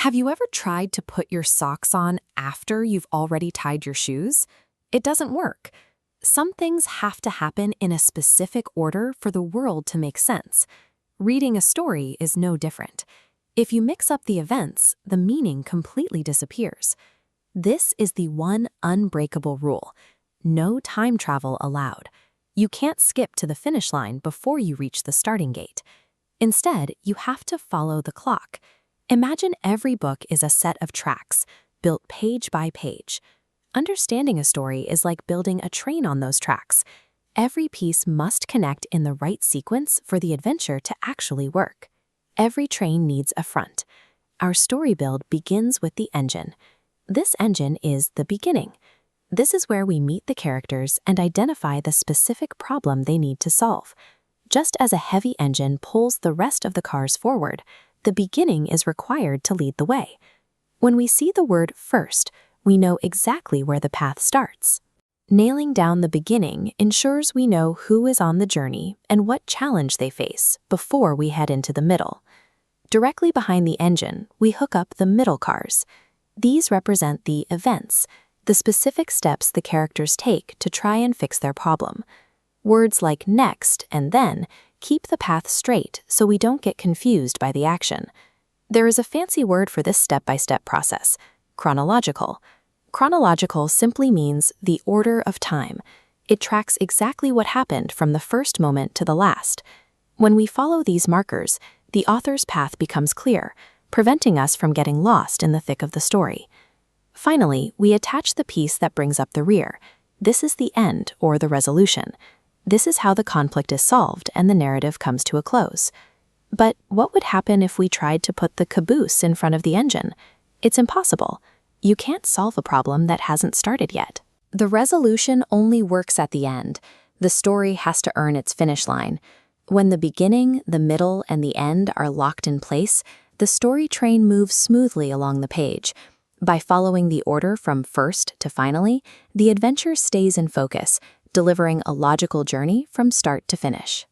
Have you ever tried to put your socks on after you've already tied your shoes? It doesn't work. Some things have to happen in a specific order for the world to make sense. Reading a story is no different. If you mix up the events, the meaning completely disappears. This is the one unbreakable rule. No time travel allowed. You can't skip to the finish line before you reach the starting gate. Instead, you have to follow the clock. Imagine every book is a set of tracks, built page by page. Understanding a story is like building a train on those tracks. Every piece must connect in the right sequence for the adventure to actually work. Every train needs a front. Our story build begins with the engine. This engine is the beginning. This is where we meet the characters and identify the specific problem they need to solve. Just as a heavy engine pulls the rest of the cars forward, the beginning is required to lead the way. When we see the word first, we know exactly where the path starts. Nailing down the beginning ensures we know who is on the journey and what challenge they face before we head into the middle. Directly behind the engine, we hook up the middle cars. These represent the events, the specific steps the characters take to try and fix their problem. Words like next and then keep the path straight so we don't get confused by the action. There is a fancy word for this step-by-step process: chronological. Chronological simply means the order of time. It tracks exactly what happened from the first moment to the last. When we follow these markers, the author's path becomes clear, preventing us from getting lost in the thick of the story. Finally, we attach the piece that brings up the rear. This is the end, or the resolution. This is how the conflict is solved and the narrative comes to a close. But what would happen if we tried to put the caboose in front of the engine? It's impossible. You can't solve a problem that hasn't started yet. The resolution only works at the end. The story has to earn its finish line. When the beginning, the middle, and the end are locked in place, the story train moves smoothly along the page. By following the order from first to finally, the adventure stays in focus, delivering a logical journey from start to finish.